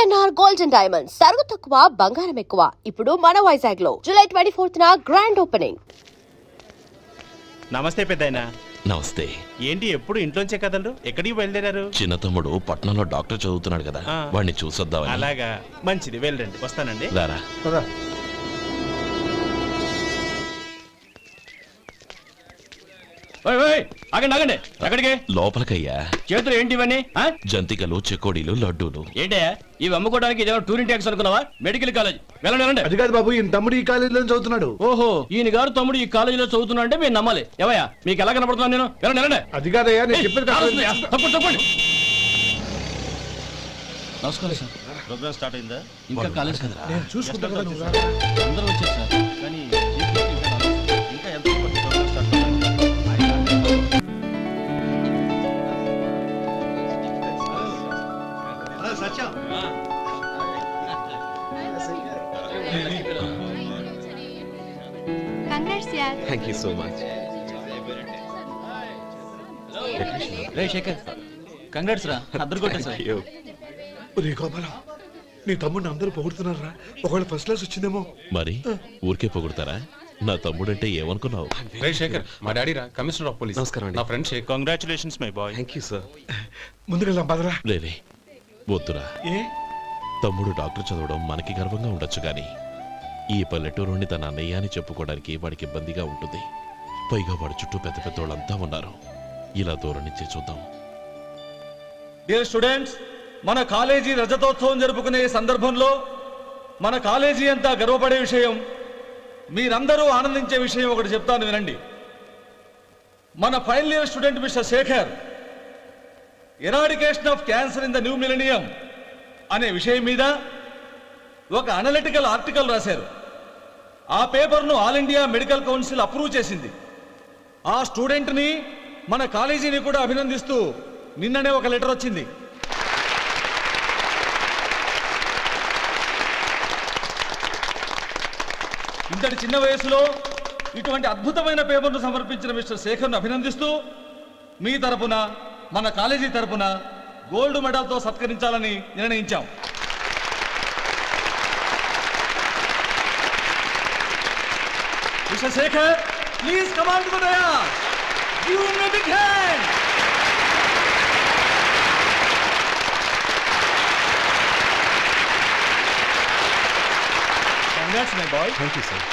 VNR gold and diamonds తరుగు తక్కువ బంగారం ఎక్కువ. ఇప్పుడు మన వైజాగ్ లో జూలై 24న గ్రాండ్ ఓపెనింగ్. నమస్తే పెద్దాయనా. నమస్తే. ఏంటి ఎప్పుడు ఇంట్లోంచే కదలరు? ఎక్కడికి బయలుదేరారు? చిన్న తమ్ముడు పట్నంలో డాక్టర్ చదువుతున్నాడు కదా, వాడిని చూసొద్దామని. అలాగా, మంచిది, వెళ్ళండి. వస్తానండి. రారా. ఆగండి ఆగండి, ఎక్కడికి? లోపలికయ్యా. చేతులు ఏంటి ఇవన్నీ? జంతికలు, చెకోడీలు, లడ్డూలు. ఏంటయ్యా ఇవి అమ్ముకోవడానికి ఇదేమో టూరింగ్ ట్యాక్స్ అనుకున్నావా? మెడికల్ కాలేజ్, వెళ్ళండి వెళ్ళండి. అది కాదు బాబు, ఈయన తమ్ముడు ఈ కాలేజీలో చదువుతున్నాడు. ఓహో, ఈయన గారు తమ్ముడు ఈ కాలేజీలో చదువుతున్నా అంటే మీరు నమ్మాలి. ఎవయా మీకు ఎలా కనపడుతున్నాను నేను? వెళ్ళండి వెళ్ళండి. అది కాదయ్యా, నేను చెప్పేది తప్పండి తప్పండి. నమస్కారం సార్. ప్రోగ్రామ్ స్టార్ట్ అయిందా? ఇంకా కాలేజ్ కదా, నేను చూసుకుంటాను కదా, నువ్వు రా. అందరూ వచ్చారు సార్. కానీ ఇంకా ఎంత ప్రోగ్రామ్ స్టార్ట్ అయింది? Thank you so much. రే శేఖర్, కంగ్రాట్స్ రా, అద్దరు కొట్టేసా. ఒరే గోపాలం, నీ తమ్ముడిని అందరూ పొగుడుతున్నారా? ఒకవేళ ఫస్ట్ క్లాస్ వచ్చిందేమో. మరి ఊరికే పొగుడతారా? నా తమ్ముడంటే ఏమనుకున్నావు? రే శేఖర్, మా డాడీ రా, కమిషనర్ ఆఫ్ పోలీస్. నమస్కారం అండి. నా friend Shekhar. Congratulations my boy. Thank you sir. ముందుకెళ్దాం పదరా. లేలే, వద్దురా. ఏ తమ్ముడు డాక్టర్ చదవడం మనకి గర్వంగా ఉండొచ్చు కానీ ఈ పల్లెటూరుని తన అన్నయ్య అని చెప్పుకోవడానికి వాడికి ఇబ్బందిగా ఉంటుంది. పైగా వాడి చుట్టూ పెద్ద పెద్దోళ్ళంతా ఉన్నారు. ఇలా దూరం నుంచి చూద్దాం. డియర్ స్టూడెంట్స్, మన కాలేజీ రజతోత్సవం జరుపుకునే సందర్భంలో మన కాలేజీ అంతా గర్వపడే విషయం, మీరందరూ ఆనందించే విషయం ఒకటి చెప్తాను వినండి. మన final year student mister Shekhar eradication of cancer in the new millennium అనే విషయం మీద ఒక అనలిటికల్ ఆర్టికల్ రాశారు. ఆ పేపర్ను all India medical council approve చేసింది. ఆ స్టూడెంట్ని, మన కాలేజీని కూడా అభినందిస్తూ నిన్ననే ఒక లెటర్ వచ్చింది. ఇంతటి చిన్న వయసులో ఇటువంటి అద్భుతమైన పేపర్ను సమర్పించిన మిస్టర్ శేఖర్ను అభినందిస్తూ మీ తరపున, మన కాలేజీ తరపున గోల్డ్ మెడల్తో సత్కరించాలని నిర్ణయించాం. Mister Shekhar, please come on to the dais. Give him a big hand. Congrats my boy. Thank you sir.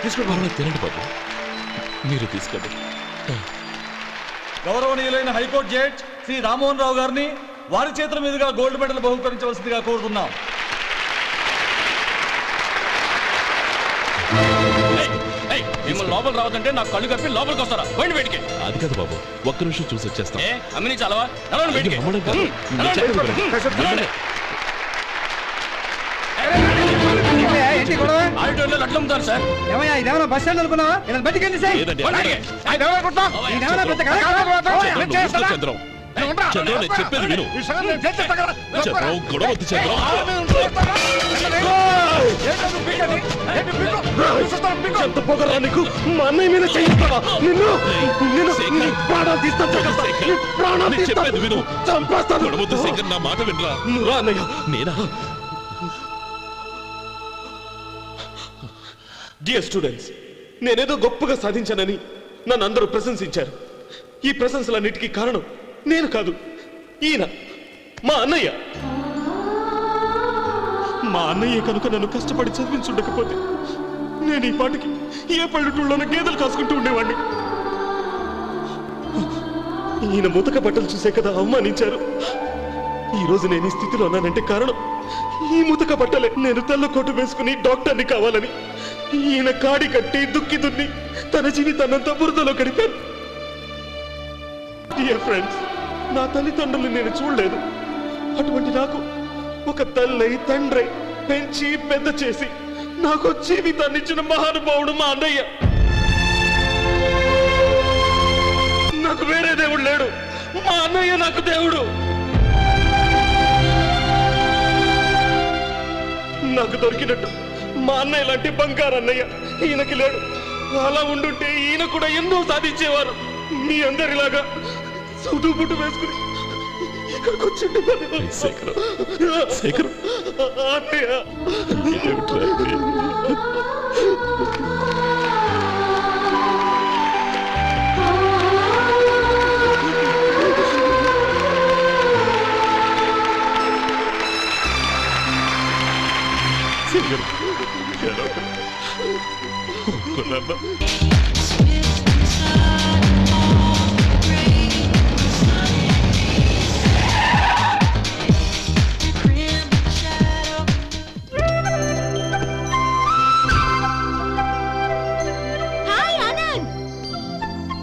తీసుకోండి, తినండి బాబు. మీరు తీసుకోండి. గౌరవనీయులైన హైకోర్టు జడ్జ్ శ్రీ రామ్మోహన్ రావు గారిని వారి చేతుల మీదుగా గోల్డ్ మెడల్ బహుకరించవలసిందిగా కోరుతున్నాం. మిమ్మల్ని లోపల రావద్దంటే నాకు కళ్ళు కప్పి లోపలికి వస్తారా? పోయింది బయటికి. అది కాదు బాబు, ఒక్క నిమిషం చూసి వచ్చేస్తాం. అమ్మిని చాలవా? బయటికి. లడ్లు అమ్ముతారు సార్. ఇదేమన్నా బస్ స్టాండ్ అనుకున్నావా? బయటికి చంద్రం, చెప్పేది విను. చంద్రం, గొడవ వద్దు చంద్రం. ఎంత పొగరా నీకు? మా అన్నయ్య మీద చేయిస్తావా? నిన్ను ప్రాణాలు తీస్తాను, చెప్పేది విను. చంపేస్తాను. గొడవ వద్దు శేఖర్, నా మాట వినరా. నువ్వు అన్నయ్య. నేనా? డియర్ స్టూడెంట్స్, నేనేదో గొప్పగా సాధించానని నన్ను అందరూ ప్రశంసించారు. ఈ ప్రశంసలన్నిటికీ కారణం నేను కాదు, ఈయన మా అన్నయ్య. మా అన్నయ్య కనుక నన్ను కష్టపడి చదివించుండకపోతే నేను ఈ పాటికి ఏ పల్లెటూళ్ళలోనూ గేదెలు కాసుకుంటూ ఉండేవాడిని. ఈయన ముతక బట్టలు చూసే కదా అవమానించారు. ఈ రోజు నేను ఈ స్థితిలో ఉన్నానంటే కారణం ఈ ముతక బట్టలే. నేను తెల్ల కోటు వేసుకుని డాక్టర్ని కావాలని ఈయన కాడి కట్టి దుక్కి దున్ని తన జీవితాన్నంతా బురదలో గడిపాను. డియర్ ఫ్రెండ్స్, నా తల్లిదండ్రులు నేను చూడలేదు. అటువంటి నాకు ఒక తల్లై తండ్రి పెంచి పెద్ద చేసి నాకు జీవితాన్ని ఇచ్చిన మహానుభావుడు మా అన్నయ్య. నాకు వేరే దేవుడు లేడు, మా అన్నయ్య నాకు దేవుడు. నాకు దొరికినట్టు మా అన్నయ్య లాంటి బంగారు అన్నయ్య ఈయనకి లేడు. అలా ఉండుంటే ఈయన కూడా ఎన్నో సాధించేవారు. మీ అందరిలాగా సూటు బుట్టు వేసుకుని ఇక్కడికి వచ్చిండే శేఖరం, శేఖరం. అన్నయ్య. ఏమిట్రా ఇది? శేఖరం, ఏడవకు. ఊరుకోనమ్మా. Hi Anand.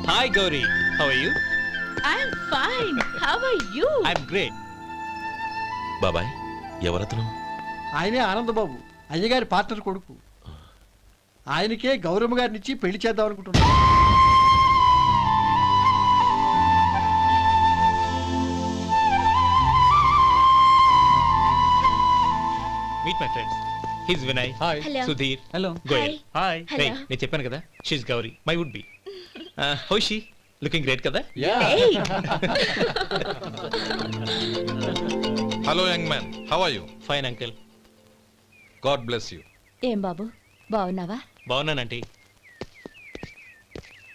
Hi Gauri, how are you? I'm fine. How are you? I am great. బాబాయ్, ఎవరతను? ఆయనే ఆనందబాబు, అయ్యగారి పార్ట్నర్ కొడుకు. ఆయనకే గౌరమ్మ గారిని ఇచ్చి పెళ్లి చేద్దాం అనుకుంటున్నాను. Meet my friends. His Vinay. Hi. Hello. Sudhir. Hello. Goyal. Hi. Hello. రే, నేను చెప్పాను కదా, she's Gauri, my would be. How she? Looking great కదా? Hey. Hello young man, how are you? Fine uncle. God bless you. ఏం బాబు బాగున్నావా? బాగున్నానంటీ.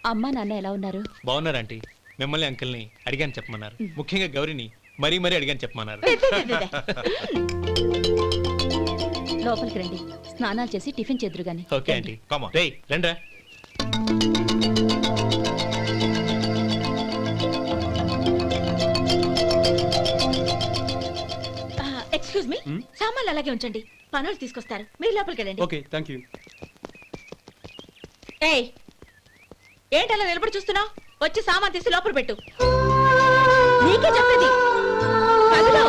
అమ్మా నాన్న ఎలా ఉన్నారు? బాగున్నారంటీ. మిమ్మల్ని అంకిల్ని అడిగాను చెప్పమన్నారు. ముఖ్యంగా గౌరీని మరీ మరీ అడిగాను చెప్పమన్నారు. లోపలికి రండి, స్నానాలు చేసి టిఫిన్ చేద్దురు గాని. Okay aunty. Come on. రేయ్ రండ్రా. ఎక్స్క్యూజ్ మీ, సామాన్లు అలాగే ఉంచండి, పనులు తీసుకొస్తారు. మీరు లోపలికి వెళ్ళండి. Okay, thank you. ఏయ్, ఏంటి అలా నిలబడి చూస్తున్నావు? వచ్చి సామాన్ తీసి లోపల పెట్టు. నీకే చెప్పేది. కదులు.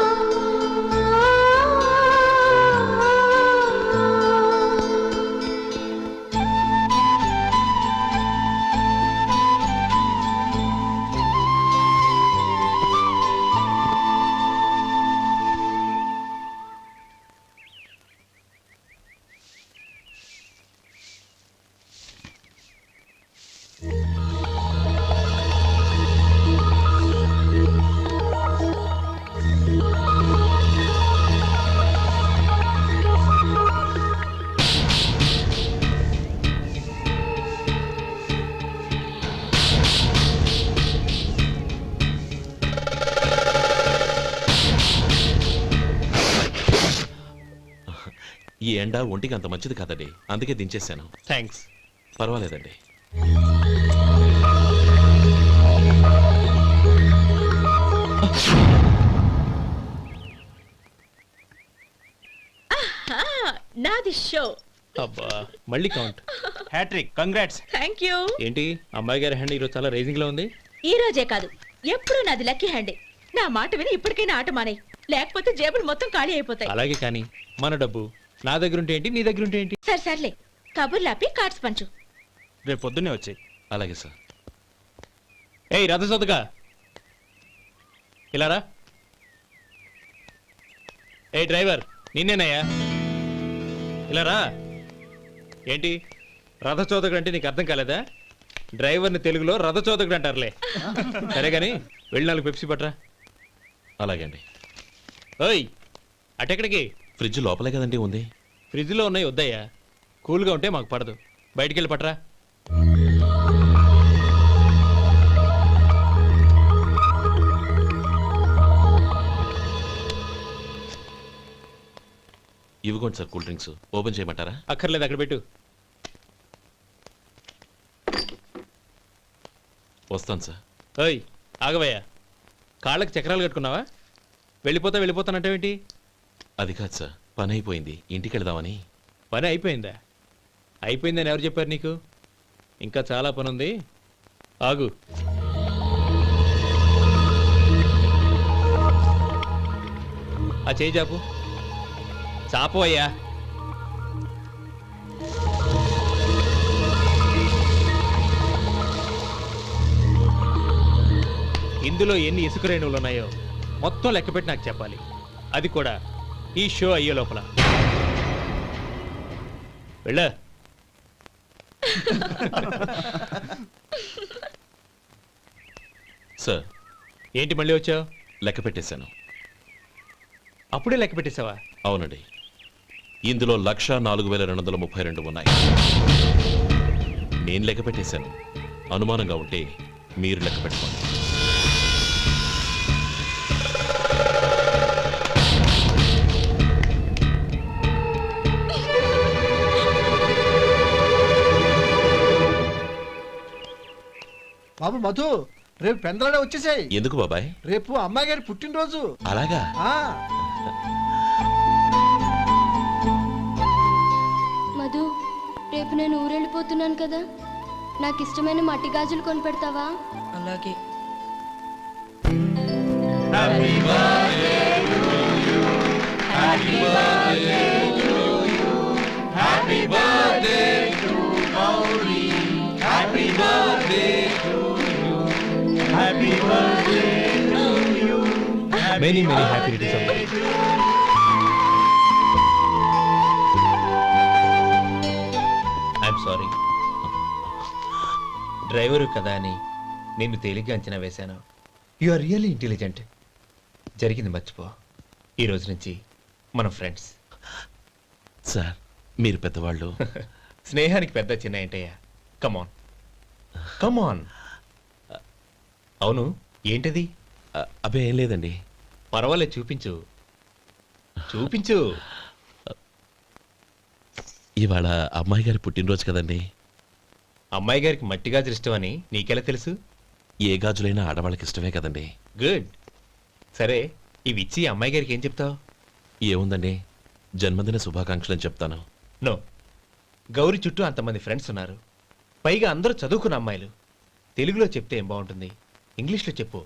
ఈ ఎండ ఒంటికి అంత మంచిది కాదండి, అందుకే దించేశాను. థ్యాంక్స్. పర్వాలేదండి. నాది షో. అబ్బా, మళ్ళీ count. Hat trick, congrats. Thank you. ఏంటి అమ్మాయి గారి హ్యాండ్ ఈరోజు చాలా రైజింగ్ లో ఉంది? ఈ రోజే కాదు, ఎప్పుడు నాది లక్కీ హ్యాండే. నా మాట విని ఇప్పటికైనా ఆట మానే, లేకపోతే జేబులు మొత్తం ఖాళీ అయిపోతాయి. అలాగే కానీ మన డబ్బు నా దగ్గర ఉంటే ఏంటి, నీ దగ్గర ఉంటే ఏంటి? సరే సర్లే, కబుర్లాపి కార్డ్స్ పంచు. రేపు పొద్దున్నే వచ్చాయి. అలాగే సార్. ఏయ్ రథసోదగా, ఇలా రా. ఏ డ్రైవర్, నిన్నేనయ్యా, ఇలా రా. ఏంటి రథచోదకుడు అంటే నీకు అర్థం కాలేదా? డ్రైవర్ని తెలుగులో రథచోదకుడు అంటారులే. సరే గాని వెళ్ళి 4 పెప్సీ పట్రా. అలాగే అండి. ఓయ్, అటెక్కడికి? ఫ్రిడ్జ్ లోపలే కదండి ఉంది. ఫ్రిడ్జ్లో ఉన్నాయి వద్దయ్యా, కూల్గా ఉంటే మాకు పడదు. బయటికి వెళ్ళి పట్రా. ఇవ్వకోండి సార్, కూల్ డ్రింక్స్. ఓపెన్ చేయమంటారా? అక్కర్లేదు, అక్కడ పెట్టు. వస్తాను సార్. ఓయ్ ఆగవయ్యా, కాళ్ళకి చక్రాలు కట్టుకున్నావా? వెళ్ళిపోతానంటావేంటి? అది కాదు సార్, పని అయిపోయింది, ఇంటికి వెళదామని. పని అయిపోయిందా? అయిపోయిందని ఎవరు చెప్పారు నీకు? ఇంకా చాలా పని ఉంది, ఆగు. ఆ చేయి చాపు. చాపు అయ్యా. ఇందులో ఎన్ని ఇసుక రేణువులు ఉన్నాయో మొత్తం లెక్కపెట్టి నాకు చెప్పాలి, అది కూడా ఈ షో అయ్యే లోపల. వెళ్ళా. సార్, ఏంటి మళ్ళీ వచ్చావు? లెక్క పెట్టేశాను. అప్పుడే లెక్క పెట్టేశావా? అవునండి, ఇందులో 1,04,232 ఉన్నాయి. నేను లెక్క పెట్టేశాను. అనుమానంగా ఉంటే మీరు లెక్క పెట్టుకోండి. బాబు మధు, రేపు పెందలాడే వచ్చేసాయి. ఎందుకు బాబాయ్? రేపు అమ్మాయి గారి పుట్టినరోజు. అలాగా? ఆ మధు, రేపు నేను ఊరెళ్ళిపోతున్నాను కదా, నాకు ఇష్టమైన మట్టి గాజులు కొనిపెడతావా? అలాగే. Many happy returns. I'm sorry. Driver కదా అని నిన్ను తేలిగ్గా అంచనా వేశాను. You are really intelligent. జరిగింది మర్చిపో. ఈ రోజు నుంచి మనం ఫ్రెండ్స్. సార్, మీరు పెద్దవాళ్ళు. స్నేహానికి పెద్ద చిన్న ఏంటయ్యా? కమాన్ కమాన్. అవును, ఏంటది? అబ్బే ఏం లేదండి. పర్వాలేదు, చూపించు చూపించు. ఇవాళ అమ్మాయి గారి పుట్టినరోజు కదండి. అమ్మాయి గారికి మట్టి గాజులు ఇష్టమని నీకెలా తెలుసు? ఏ గాజులైనా ఆడవాళ్ళకి ఇష్టమే కదండి. గుడ్. సరే, ఇవి ఇచ్చి అమ్మాయి గారికి ఏం చెప్తావు? ఏముందండి, జన్మదిన శుభాకాంక్షలని చెప్తాను. నో, గౌరీ చుట్టూ అంతమంది ఫ్రెండ్స్ ఉన్నారు. పైగా అందరూ చదువుకున్న అమ్మాయిలు. తెలుగులో చెప్తే ఏం బాగుంటుంది? ఇంగ్లీష్లో చెప్పు.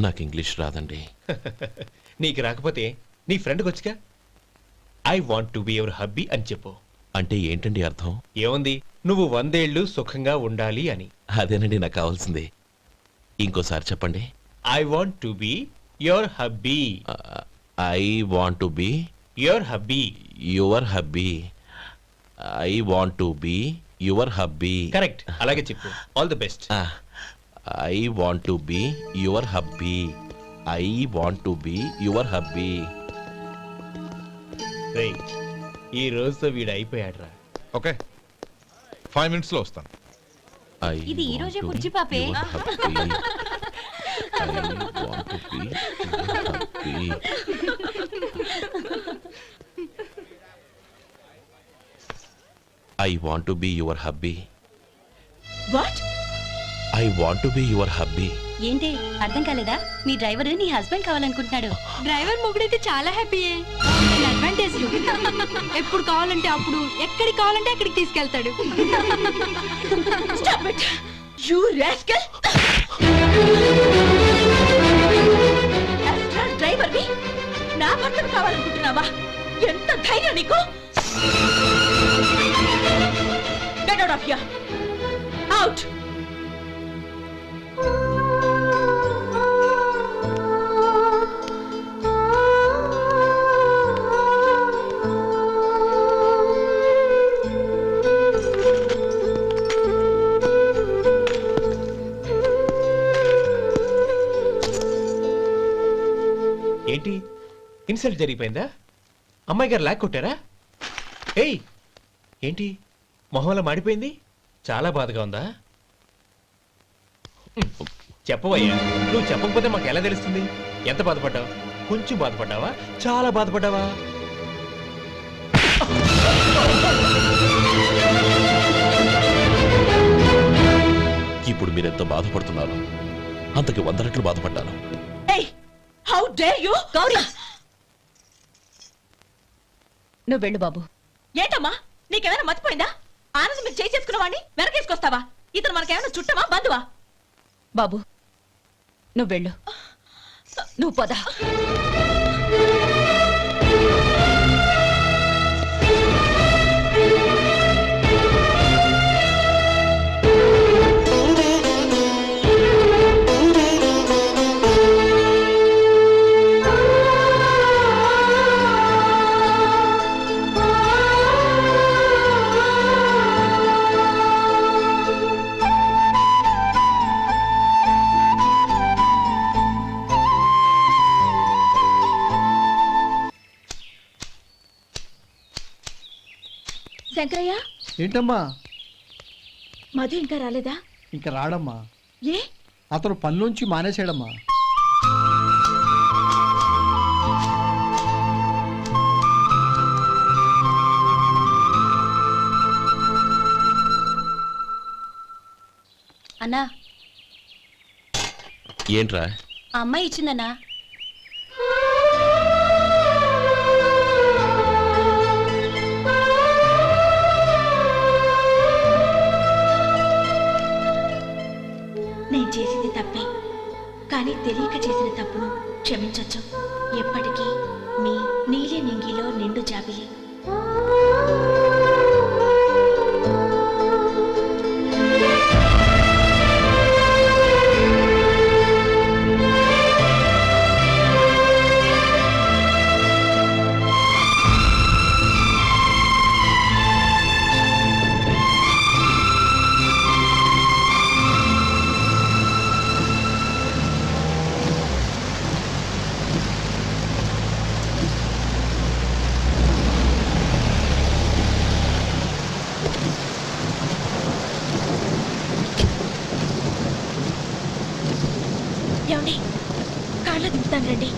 నాకు ఇంగ్లీష్ రాదండి. నీకు రాకపోతే నీ ఫ్రెండ్కి వచ్చిగా I want to be your hubby అని చెప్పు. అంటే ఏంటండి అర్థం? ఏముంది, నువ్వు 100 ఏళ్ళు సుఖంగా ఉండాలి అని. అదేనండి నాకు కావాల్సింది. ఇంకోసారి చెప్పండి. I want to be your hubby. I want to be your hubby. Your hubby. I want to be your hubby. Correct, అలాగే చెప్పు. All the best. I want to be your hubby. I want to be your hubby. ఈ రోజుతో వీడు అయిపోయాడురా. Okay, 5 minutesలో వస్తాను. ఇది ఈ రోజే బుజ్జి పాపే. I want to be your hubby. What? I want to be your hubby. ఏంటి అర్థం కాలేదా? మీ డ్రైవర్ నీ హస్బెండ్ కావాలనుకుంటున్నాడు. డ్రైవర్ మొగుడైతే చాలా హ్యాపీయే. అడ్వాంటేజ్ ఎప్పుడు కావాలంటే అప్పుడు, ఎక్కడికి కావాలంటే అక్కడికి తీసుకెళ్తాడు. Stop it! You rascal! Driver ని నా భర్తను కావాలనుకుంటున్నావా? ఎంత ధైర్యం నీకు? Get out of here! Out! ఏంటి, ఇన్సల్ట్ జరిగిపోయిందా? అమ్మాయి గారు లాక్ కొట్టారా? ఏయ్, ఏంటి మొహంలో మాడిపోయింది? చాలా బాధగా ఉందా? చెప్పవయ్యా, నువ్వు చెప్పకపోతే మాకు ఎలా తెలుస్తుంది? ఎంత బాధపడ్డావు? కొంచెం బాధపడ్డావా? చాలా బాధపడ్డావా? ఇప్పుడు మీరెంత బాధపడుతున్నారు, అంతకి 100 రెట్లు బాధపడ్డాను. Hey! How dare you! Gauri, నువ్వు వెళ్ళు బాబు. ఏంటమ్మా, నీకేమైనా మర్చిపోయిందా? ఆనందం మీరు చేసుకున్నవాడిని వెనకేసుకొస్తావా? ఇతను మనకేమైనా చుట్టమా, బంధువా? బాబు నువ్వు వెళ్ళు. నువ్వు పద. శంకరయ్య, ఏంటమ్మా? మధు ఇంకా రాలేదా? ఇంకా రాడమ్మా. ఏ? అతను పనిలోంచి మానేశాడమ్మా. అన్నా, ఏంట్రా? ఆ అమ్మాయి ఇచ్చిందన్నా. నేను చేసింది తప్పే, కానీ తెలియక చేసిన తప్పును క్షమించొచ్చు. ఎప్పటికీ మీ నీలి నింగిలో నిండు జాబిలి. ఏమండి, కార్లో దింపుతాను రండి.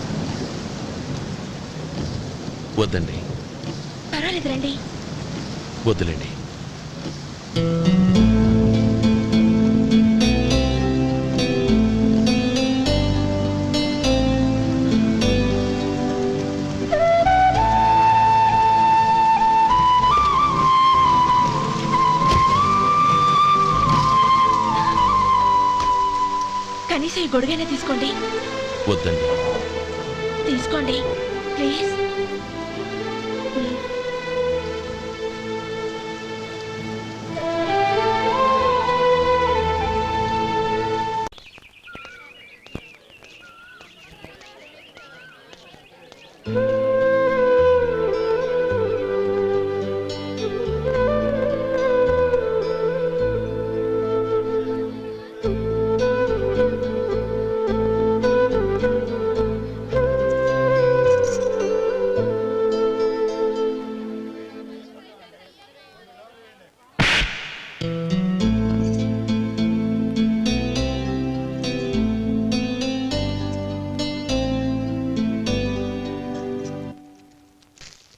వద్దండి. పర్వాలేదు రండి. వద్దులేండి. కనీసం ఈ గొడుగైనా తీసుకోండి. వద్దండి. తీసుకోండి ప్లీజ్.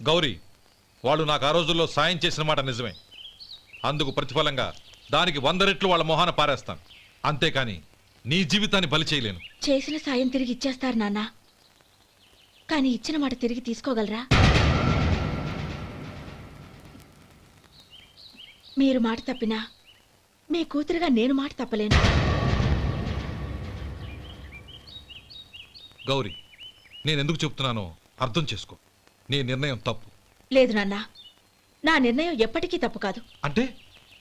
గౌరీ, వాళ్ళు నాకు ఆ రోజుల్లో సాయం చేసిన మాట నిజమే. అందుకు ప్రతిఫలంగా దానికి 100 రెట్లు వాళ్ళ మొహాన పారేస్తాను. అంతేకాని నీ జీవితాన్ని బలి చేయలేను. చేసిన సాయం తిరిగి ఇచ్చేస్తారు నాన్న, కానీ ఇచ్చిన మాట తిరిగి తీసుకోగలరా? మీరు మాట తప్పినా మీ కూతురుగా నేను మాట తప్పలేను. గౌరీ, నేనెందుకు చెప్తున్నానో అర్థం చేసుకో. నీ నిర్ణయం తప్పు. లేదు నాన్న, నా నిర్ణయం ఎప్పటికీ తప్పు కాదు. అంటే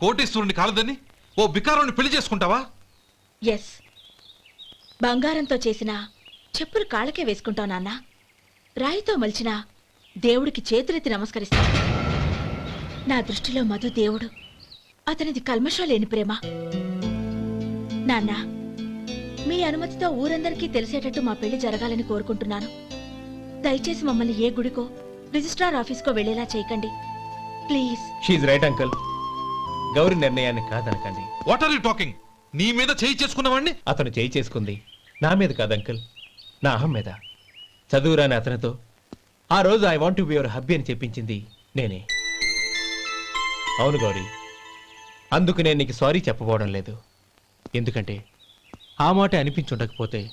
కోటేశ్వరుని కాలదని ఓ బికారాన్ని పెళ్లి చేసుకుంటావా? ఎస్, బంగారంతో చేసిన చెప్పులు కాళ్ళకే వేసుకుంటావు నాన్న. రాయితో మలిచిన దేవుడికి చేతులెత్తి నమస్కరిస్తా. నా దృష్టిలో మధు దేవుడు, అతనిది కల్మషం లేని ప్రేమ. నాన్న, మీ అనుమతితో ఊరందరికీ తెలిసేటట్టు మా పెళ్లి జరగాలని కోరుకుంటున్నాను. దయచేసి మమ్మల్ని ఏ గుడికో రిజిస్ట్రార్ ఆఫీస్కో వెళ్ళేలా చేయకండి please. She right uncle. Gauri నిర్ణయాన్ని కాదనకండి. What are you talking? నీ మీద చేయి చేసుకున్నవాడిని అతను చేయి చేసుకుంది నా మీద కాదు అంకుల్, నా అహం మీద. చదువురాని అతనితో ఆ రోజు I want to be your hubby అని చెప్పించింది నేనే. అవును గౌరీ, అందుకు నేను నీకు సారీ చెప్పబోవడం లేదు. ఎందుకంటే ఆ మాట అనిపించుండకపోతే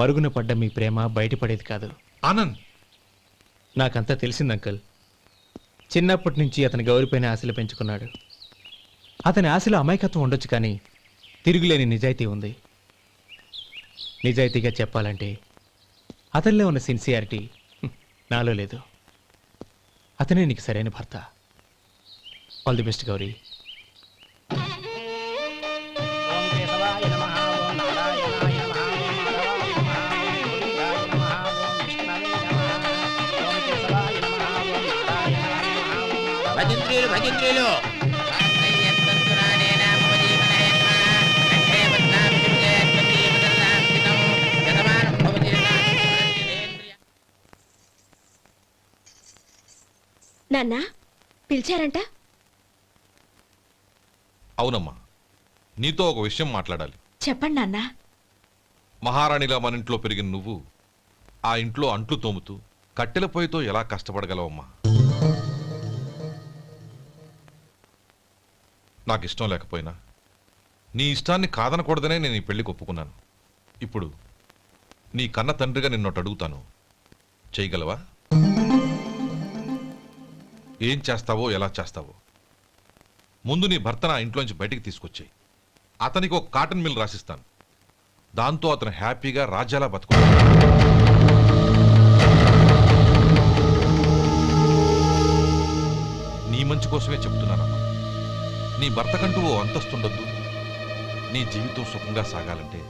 మరుగున పడ్డ మీ ప్రేమ బయటపడేది కాదు. ఆనంద్, నాకంతా తెలిసింది అంకుల్. చిన్నప్పటి నుంచి అతని గౌరిపైన ఆశలు పెంచుకున్నాడు. అతని ఆశలో అమాయకత్వం ఉండొచ్చు, కానీ తిరుగులేని నిజాయితీ ఉంది. నిజాయితీగా చెప్పాలంటే అతనిలో ఉన్న సిన్సియారిటీ నాలో లేదు. అతనే నీకు సరైన భర్త. All the best Gauri. భజంత్రీలు భజంత్రీలు నాన్న పిలిచారంట? అవునమ్మా, నీతో ఒక విషయం మాట్లాడాలి. చెప్పండి నాన్న. మహారాణిలా మన ఇంట్లో పెరిగిన నువ్వు ఆ ఇంట్లో అంట్లు తోముతూ కట్టెల పొయ్యితో ఎలా కష్టపడగలవమ్మా? నాకు ఇష్టం లేకపోయినా నీ ఇష్టాన్ని కాదనకూడదనే నేను ఈ పెళ్లికి ఒప్పుకున్నాను. ఇప్పుడు నీ కన్న తండ్రిగా నిన్నొకటి అడుగుతాను, చేయగలవా? ఏం చేస్తావో ఎలా చేస్తావో ముందు నీ భర్త నా ఇంట్లోంచి బయటికి తీసుకొచ్చేయి. అతనికి ఒక కాటన్ మిల్ రాసిస్తాను. దాంతో అతను హ్యాపీగా రాజ్యాలా బతుకుతాడు. నీ మంచి కోసమే చెప్తున్నానమ్మా. నీ భర్తకంటూ ఓ అంతస్తుండొద్దు. నీ జీవితం సుఖంగా సాగాలంటే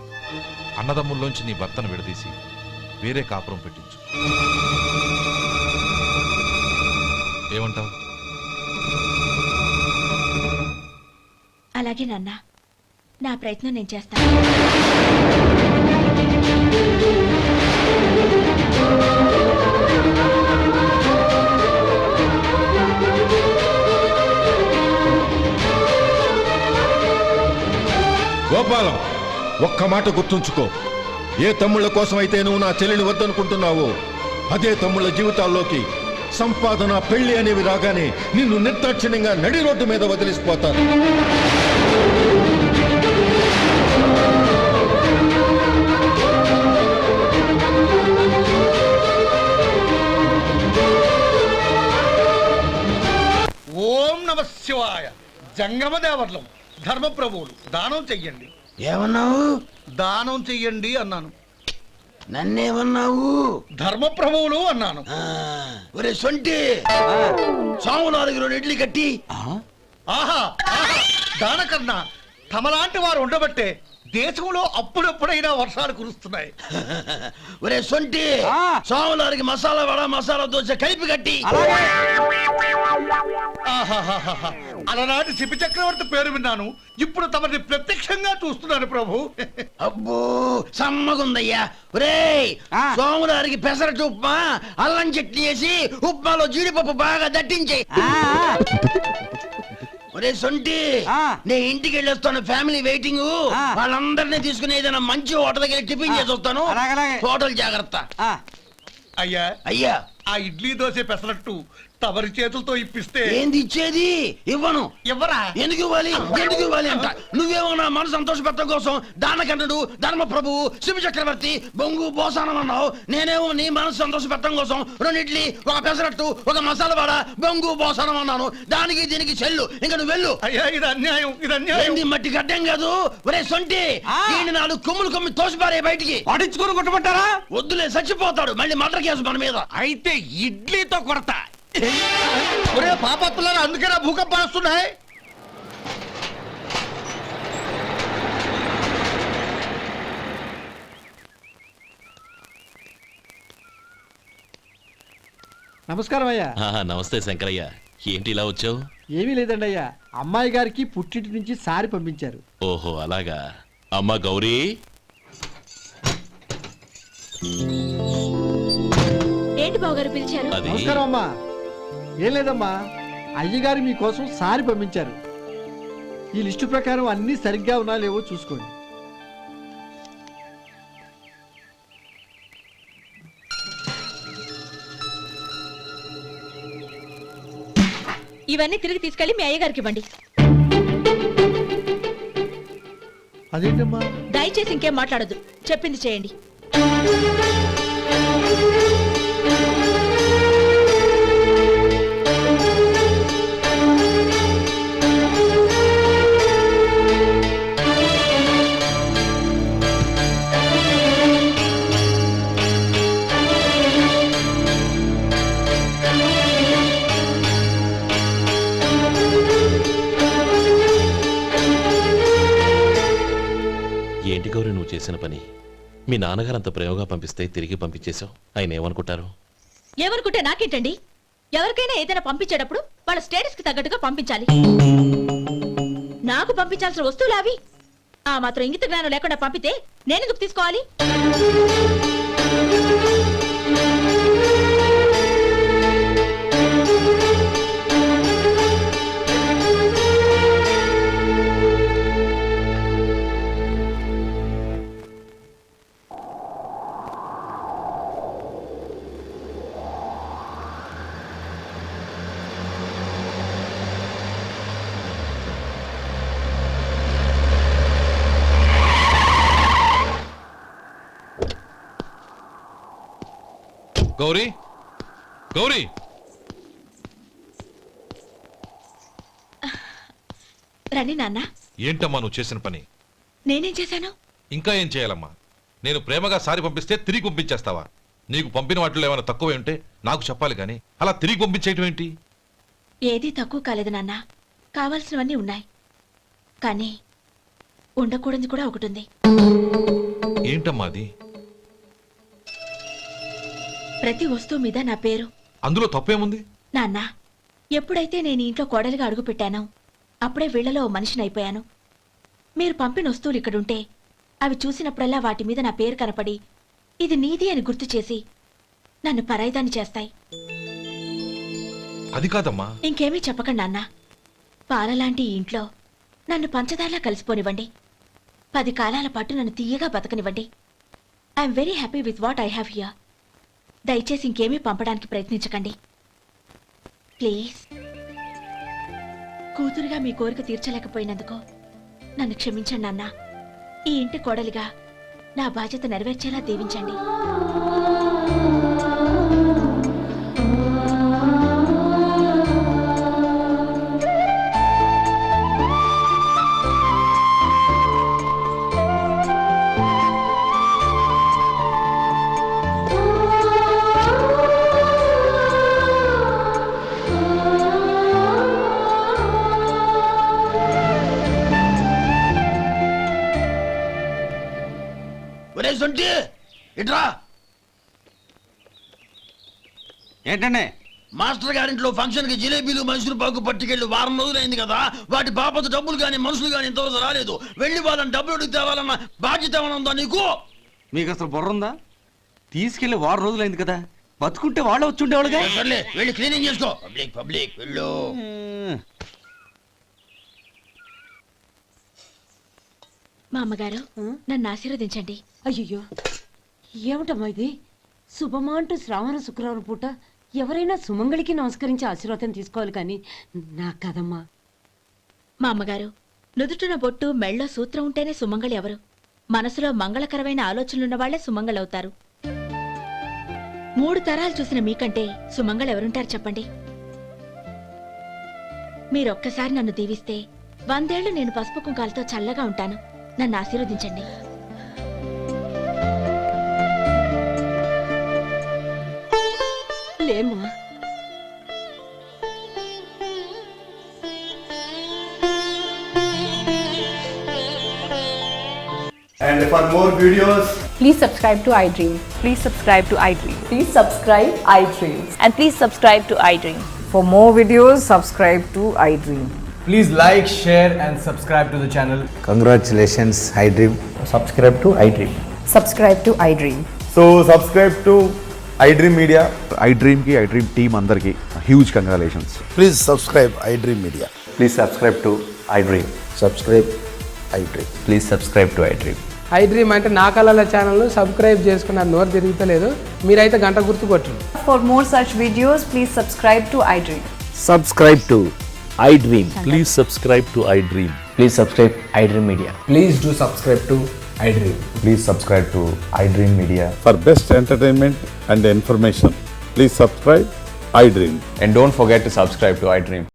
అన్నదమ్ముల్లోంచి నీ భర్తను విడదీసి వేరే కాపురం పెట్టించు. ఏమంటావు? అలాగే నాన్న, నా ప్రయత్నం నేను చేస్తాను. గోపాలం, ఒక్క మాట గుర్తుంచుకో. ఏ తమ్ముళ్ళ కోసం అయితే నువ్వు నా చెల్లిని వద్దనుకుంటున్నావో అదే తమ్ముళ్ళ జీవితాల్లోకి సంపాదన, పెళ్లి అనేవి రాగానే నిన్ను నిర్దాక్షిణ్యంగా నడి రోడ్డు మీద వదిలిసిపోతారు. ఓం నమ శివాయ. జంగమ దేవర్లం, ధర్మప్రభువులు, దానం చెయ్యండి. ఏమన్నావు? దానం చెయ్యండి అన్నాను. నన్నేమన్నావు? ధర్మప్రభువులు అన్నాను. ఒరే సొంటి, సాము 4 ఇడ్లీ కట్టి. ఆహా ఆహా, దానకన్నా తమలాంటి వారు ఉండబట్టే దేశంలో అప్పుడప్పుడైనా వర్షాలు కురుస్తున్నాయి. ఒరే సొంటి, సాము 4 మసాలా వడ, మసాలా దోశ కలిపి కట్టి. ఆహాహాహా, అలనాటి శిపి చక్రవర్తి పేరు విన్నాను, ఇప్పుడు తమని ప్రత్యక్షంగా చూస్తున్నాను ప్రభు. అబ్బో సమ్మగుందయ్యా. ఒరే సోములారికి పెసరట్టు ఉప్మా, అల్లం చట్నీ వేసి ఉప్మాలో జీడిపప్పు బాగా దట్టించే. ఒరే సొంటి, నే ఇంటికి వెళ్ళొస్తాను, ఫ్యామిలీ వెయిటింగ్. వాళ్ళందరినీ తీసుకుని ఏదైనా మంచి హోటల్ దగ్గర టిఫిన్ చేసి వస్తాను. హోటల్ జాగ్రత్త. అయ్యా అయ్యా, ఆ ఇడ్లీ దోశ పెసరట్టు తమరి చేతులతో ఇప్పిస్తే. ఏంది ఇచ్చేది? ఇవ్వను. ఎవరా? ఎందుకు ఇవ్వాలి? ఎందుకు ఇవ్వాలి అంట. నువ్వేమన్నా మన సంతోష పెట్టడం కోసం దానకంటుడు, ధర్మ ప్రభువు, శివ చక్రవర్తి, బొంగు బోసానం అన్నావు. నేనేమో నీ మనసు సంతోష పెట్టడం కోసం 2 ఇడ్లీ, ఒక పెసరట్టు, ఒక మసాలా వడ, బొంగు బోసానం అన్నాను. దానికి దీనికి చెల్లు. ఇంకా నువ్వు వెళ్ళు. అయ్యా ఇది అన్యాయం, ఇది అన్యాయం. ఏంది మట్టి గడ్డం కాదు. ఒరే సొంటి, దీన్ని 4 కొమ్ములు తోసిపారే బయటికి. పడించుకుని కొట్టమంటారా? వద్దులే, చచ్చిపోతాడు. మళ్ళీ మర్డర్ కేసు మన మీద. అయితే ఇడ్లీతో కొడతా. ఒరే పాపత్తులారా, అందుకేనా భూకంపాలు వస్తున్నాయి? నమస్కారం అయ్యా. నమస్తే శంకరయ్య, ఏంటి ఇలా వచ్చావు? ఏమీ లేదండి అయ్యా, అమ్మాయి గారికి పుట్టింటి నుంచి సారి పంపించారు. ఓహో అలాగా. అమ్మ గౌరీ, ఏంటి బావగారు పిలిచారు? అది నమస్కారం అమ్మా. ఏం లేదమ్మా, అయ్యగారు మీకోసం సారి పంపించారు. ఈ లిస్టు ప్రకారం అన్ని సరిగ్గా ఉన్నా లేవో చూసుకోండి. ఇవన్నీ తిరిగి తీసుకెళ్లి మీ అయ్యగారికి ఇవ్వండి. అదేంటమ్మా? దయచేసి ఇంకేం మాట్లాడొద్దు, చెప్పింది చేయండి. ఏంటి గౌరీ నువ్వు చేసిన పని? మీ నాన్నగారు అంత ప్రేమగా పంపిస్తే తిరిగి పంపించేశావు. ఆయన ఏమనుకుంటారు? ఏమనుకుంటే నాకేంటండి? ఎవరికైనా ఏదైనా పంపించేటప్పుడు వాళ్ళ స్టేటస్ కి తగ్గట్టుగా పంపించాలి. నాకు పంపించాల్సిన వస్తువులు అవి. ఆ మాత్రం ఇంగిత జ్ఞానం లేకుండా పంపితే నేనెందుకు తీసుకోవాలి? గౌరీ గౌరీ రండి నాన్న. ఏంటమ్మా నువ్వు చేసిన పని? నేనేం చేశాను? ఇంకా ఏం చేయాలమ్మా? నేను ప్రేమగా సారి పంపిస్తే తిరిగి పంపించేస్తావా? నీకు పంపిన వాటిలో ఏమైనా తక్కువ ఉంటే నాకు చెప్పాలి కానీ అలా తిరిగి పంపించేయటం ఏంటి? ఏదీ తక్కువ కాలేదు నాన్న. కావాల్సినవన్నీ ఉన్నాయి, కానీ ఉండకూడదు కూడా ఒకటి ఉంది. ఏంటమ్మా అది? ప్రతి వస్తువు మీద నా పేరు. అందులో తప్పేముంది? నాన్న, ఎప్పుడైతే నేను ఈ ఇంట్లో కోడలిగా అడుగు పెట్టానో అప్పుడే వీళ్లలో ఓ మనిషిని అయిపోయాను. మీరు పంపిన వస్తువులు ఇక్కడుంటే అవి చూసినప్పుడల్లా వాటి మీద నా పేరు కనపడి ఇది నీది అని గుర్తు చేసి నన్ను పరాయిదాన్ని చేస్తాయి. అది కాదమ్మా. ఇంకేమీ చెప్పకండి నాన్న. పాలలాంటి ఈ ఇంట్లో నన్ను పంచదారలా కలిసిపోనివ్వండి. 10 కాలాల పాటు నన్ను తీయగా బతకనివ్వండి. I'm very happy with what I have here. దయచేసి ఇంకేమీ పంపడానికి ప్రయత్నించకండి ప్లీజ్. కూతురుగా మీ కోరిక తీర్చలేకపోయినందుకు నన్ను క్షమించండి నాన్న. ఈ ఇంటి కోడలిగా నా బాధ్యత నెరవేర్చేలా దీవించండి. ఒరే సొంటి ఇట్రా. ఏంటండి? మాస్టర్ గారింట్లో ఫంక్షన్ కి జిలేబీలు మైసూరు పాకు పట్టుకెళ్ళి వారం రోజులైంది కదా. వాటి బాపత డబ్బులు కానీ మనుషులు కానీ ఇంతవరకు రాలేదు. వెళ్ళి వాళ్ళని డబ్బులు అడిగి తేవాలన్న బాధ్యత ఏమైనా ఉందా నీకు? మీకు అసలు బుర్ర ఉందా? తీసుకెళ్లి వారం రోజులైంది కదా, బతుకుంటే వాళ్ళు వచ్చి ఉండేవాళ్ళుగా. సర్లే వెళ్ళి క్లీనింగ్ చేసుకో. పబ్లిక్ పబ్లిక్ వెళ్ళు. మా అమ్మగారు నన్ను ఆశీర్వదించండి. అయ్యో ఏమిటమ్మా ఇది? శుభమా అంటూ శ్రావణ శుక్రవారం పూట ఎవరైనా సుమంగళికి నమస్కరించి ఆశీర్వాదం తీసుకోవాలి కానీ నాకు కదమ్మా. మా అమ్మగారు, నుదుటిన బొట్టు మెళ్ళో సూత్రం ఉంటేనే సుమంగళి ఎవరు? మనసులో మంగళకరమైన ఆలోచనలున్న వాళ్లే సుమంగళవుతారు. 3 తరాలు చూసిన మీకంటే సుమంగళ ఎవరుంటారు చెప్పండి? మీరొక్కసారి నన్ను దీవిస్తే 100 ఏళ్లు నేను పసుపు కుంకాలతో చల్లగా ఉంటాను. నన్ను ఆశీర్వదించండి. లేమ్మా. And for more videos, Please subscribe to iDream. Please subscribe to iDream. Please subscribe iDream. And please subscribe to iDream. For more videos, subscribe to iDream. please like, share and subscribe to the channel. Congratulations iDream. Subscribe to iDream. Subscribe to iDream. So subscribe to iDream Media. iDream కి iDream team అందరికి huge congratulations. Please subscribe iDream Media. Please subscribe to iDream. Subscribe iDream. Please subscribe to iDream. iDream అంటే నా కళల channel subscribe చేసుకున్న నోరు తిరుగుతలేదు. మీరైతే గంట గుర్తు కొట్టండి. For more such videos, please subscribe to iDream. Subscribe to iDream. Please subscribe to iDream. Please subscribe iDream Media. Please do subscribe to iDream. Please subscribe to iDream Media. For best entertainment and information, please subscribe iDream. And don't forget to subscribe to iDream.